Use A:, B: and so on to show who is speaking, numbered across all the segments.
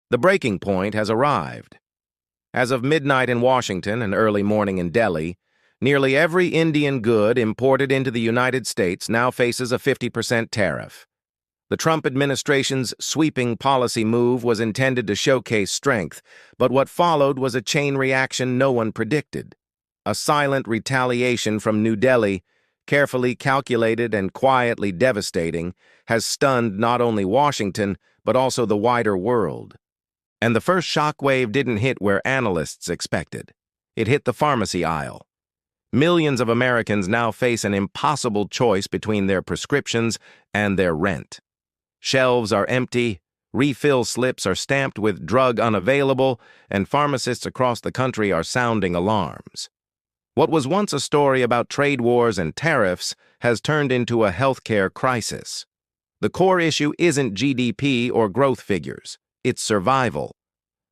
A: The breaking point has arrived. As of midnight in Washington and early morning in Delhi, nearly every Indian good imported into the United States now faces a 50% tariff. The Trump administration's sweeping policy move was intended to showcase strength, but what followed was a chain reaction no one predicted. A silent retaliation from New Delhi, carefully calculated and quietly devastating, has stunned not only Washington, but also the wider world. And the first shockwave didn't hit where analysts expected. It hit the pharmacy aisle. Millions of Americans now face an impossible choice between their prescriptions and their rent. Shelves are empty, refill slips are stamped with drug unavailable, and pharmacists across the country are sounding alarms. What was once a story about trade wars and tariffs has turned into a healthcare crisis. The core issue isn't GDP or growth figures. It's survival.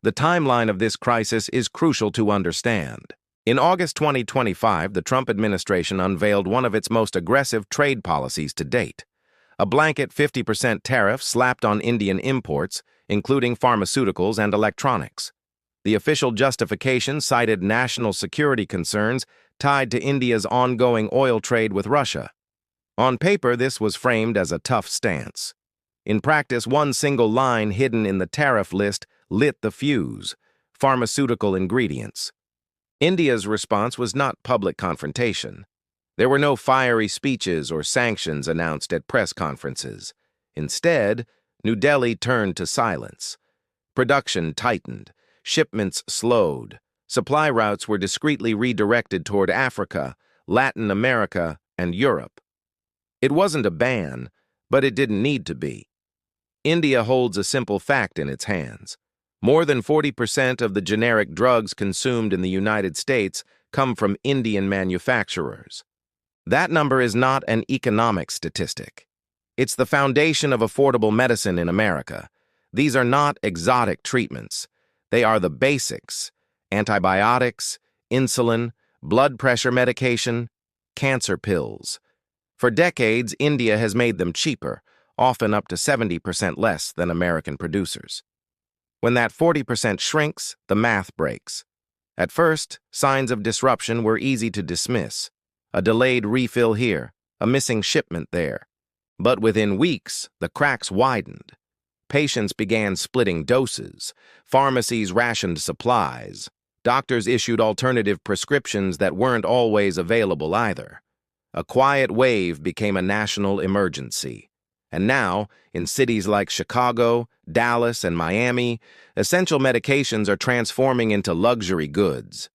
A: The timeline of this crisis is crucial to understand. In August 2025, the Trump administration unveiled one of its most aggressive trade policies to date. A blanket 50% tariff slapped on Indian imports, including pharmaceuticals and electronics. The official justification cited national security concerns tied to India's ongoing oil trade with Russia. On paper, this was framed as a tough stance. In practice, one single line hidden in the tariff list lit the fuse: pharmaceutical ingredients. India's response was not public confrontation. There were no fiery speeches or sanctions announced at press conferences. Instead, New Delhi turned to silence. Production tightened, shipments slowed, supply routes were discreetly redirected toward Africa, Latin America, and Europe. It wasn't a ban, but it didn't need to be. India holds a simple fact in its hands. More than 40% of the generic drugs consumed in the United States come from Indian manufacturers. That number is not an economic statistic. It's the foundation of affordable medicine in America. These are not exotic treatments. They are the basics: antibiotics, insulin, blood pressure medication, cancer pills. For decades, India has made them cheaper, often up to 70% less than American producers. When that 40% shrinks, the math breaks. At first, signs of disruption were easy to dismiss. A delayed refill here, a missing shipment there. But within weeks, the cracks widened. Patients began splitting doses. Pharmacies rationed supplies. Doctors issued alternative prescriptions that weren't always available either. A quiet wave became a national emergency. And now, in cities like Chicago, Dallas, and Miami, essential medications are transforming into luxury goods.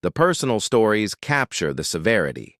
A: The personal stories capture the severity.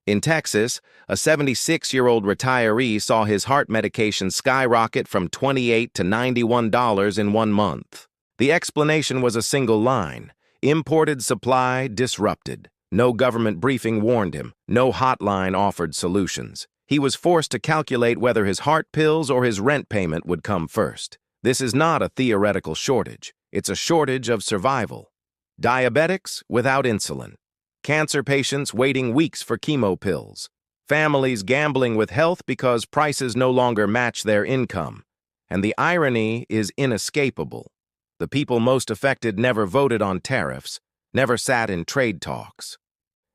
A: In Texas, a 76-year-old retiree saw his heart medication skyrocket from $28 to $91 in 1 month. The explanation was a single line: imported supply disrupted. No government briefing warned him. No hotline offered solutions. He was forced to calculate whether his heart pills or his rent payment would come first. This is not a theoretical shortage. It's a shortage of survival. Diabetics without insulin. Cancer patients waiting weeks for chemo pills. Families gambling with health because prices no longer match their income. And the irony is inescapable. The people most affected never voted on tariffs, never sat in trade talks,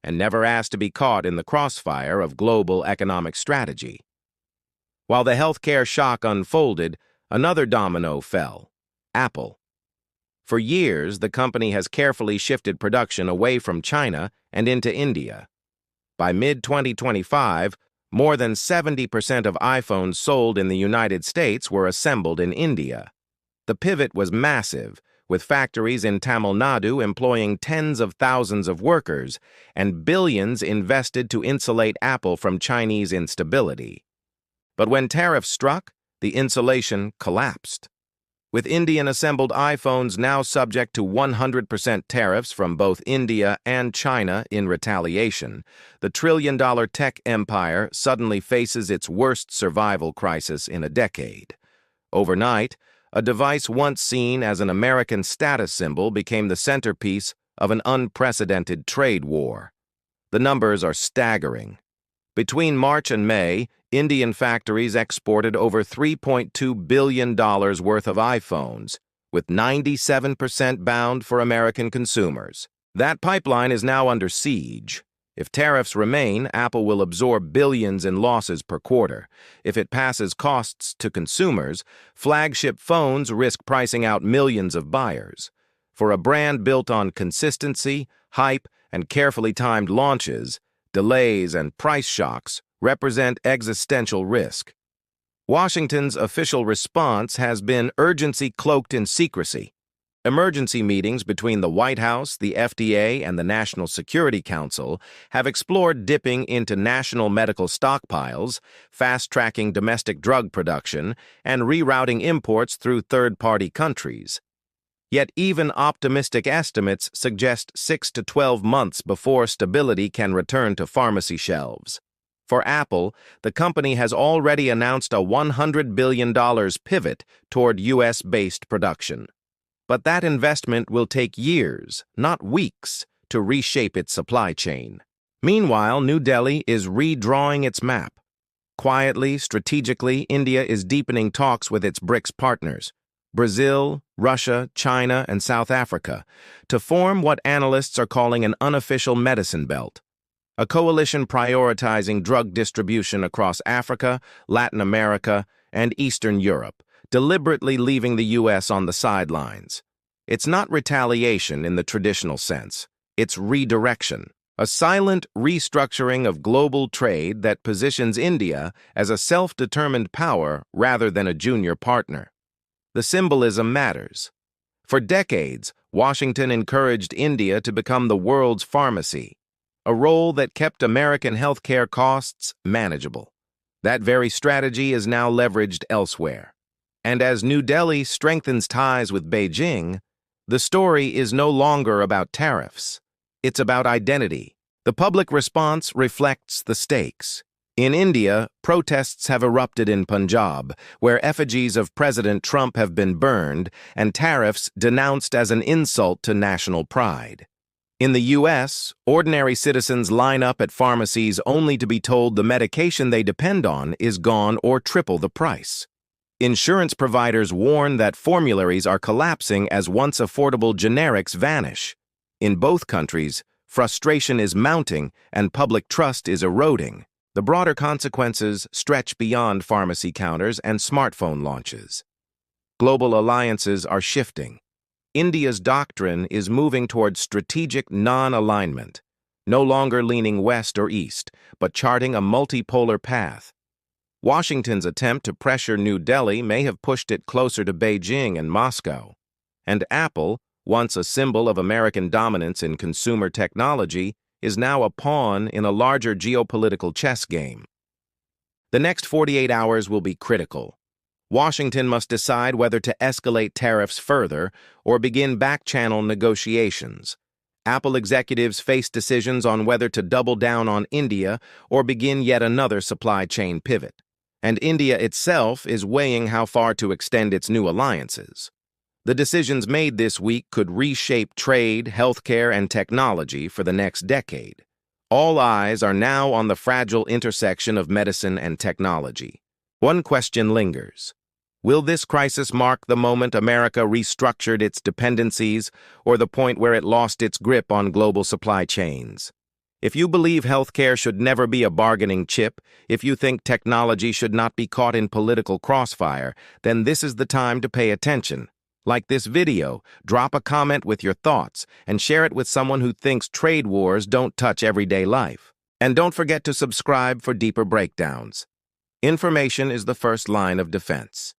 A: and never asked to be caught in the crossfire of global economic strategy. While the healthcare shock unfolded, another domino fell: Apple. For years, the company has carefully shifted production away from China and into India. By mid-2025, more than 70% of iPhones sold in the United States were assembled in India. The pivot was massive, with factories in Tamil Nadu employing tens of thousands of workers and billions invested to insulate Apple from Chinese instability. But when tariffs struck, the insulation collapsed. With Indian-assembled iPhones now subject to 100% tariffs from both India and China in retaliation, the trillion-dollar tech empire suddenly faces its worst survival crisis in a decade. Overnight, a device once seen as an American status symbol became the centerpiece of an unprecedented trade war. The numbers are staggering. Between March and May, Indian factories exported over $3.2 billion worth of iPhones, with 97% bound for American consumers. That pipeline is now under siege. If tariffs remain, Apple will absorb billions in losses per quarter. If it passes costs to consumers, flagship phones risk pricing out millions of buyers. For a brand built on consistency, hype, and carefully timed launches, delays and price shocks represent existential risk. Washington's official response has been urgency cloaked in secrecy. Emergency meetings between the White House, the FDA, and the National Security Council have explored dipping into national medical stockpiles, fast-tracking domestic drug production, and rerouting imports through third-party countries. Yet even optimistic estimates suggest 6 to 12 months before stability can return to pharmacy shelves. For Apple, the company has already announced a $100 billion pivot toward U.S.-based production. But that investment will take years, not weeks, to reshape its supply chain. Meanwhile, New Delhi is redrawing its map. Quietly, strategically, India is deepening talks with its BRICS partners, Brazil, Russia, China, and South Africa, to form what analysts are calling an unofficial medicine belt, a coalition prioritizing drug distribution across Africa, Latin America, and Eastern Europe, deliberately leaving the U.S. on the sidelines. It's not retaliation in the traditional sense. It's redirection, a silent restructuring of global trade that positions India as a self-determined power rather than a junior partner. The symbolism matters. For decades, Washington encouraged India to become the world's pharmacy, a role that kept American healthcare costs manageable. That very strategy is now leveraged elsewhere. And as New Delhi strengthens ties with Beijing, the story is no longer about tariffs. It's about identity. The public response reflects the stakes. In India, protests have erupted in Punjab, where effigies of President Trump have been burned and tariffs denounced as an insult to national pride. In the U.S., ordinary citizens line up at pharmacies only to be told the medication they depend on is gone or triple the price. Insurance providers warn that formularies are collapsing as once affordable generics vanish. In both countries, frustration is mounting and public trust is eroding. The broader consequences stretch beyond pharmacy counters and smartphone launches. Global alliances are shifting. India's doctrine is moving toward strategic non-alignment, no longer leaning west or east, but charting a multipolar path. Washington's attempt to pressure New Delhi may have pushed it closer to Beijing and Moscow. And Apple, once a symbol of American dominance in consumer technology, is now a pawn in a larger geopolitical chess game. The next 48 hours will be critical. Washington must decide whether to escalate tariffs further or begin back-channel negotiations. Apple executives face decisions on whether to double down on India or begin yet another supply chain pivot. And India itself is weighing how far to extend its new alliances. The decisions made this week could reshape trade, healthcare, and technology for the next decade. All eyes are now on the fragile intersection of medicine and technology. One question lingers. Will this crisis mark the moment America restructured its dependencies or the point where it lost its grip on global supply chains? If you believe healthcare should never be a bargaining chip, if you think technology should not be caught in political crossfire, then this is the time to pay attention. Like this video, drop a comment with your thoughts and share it with someone who thinks trade wars don't touch everyday life. And don't forget to subscribe for deeper breakdowns. Information is the first line of defense.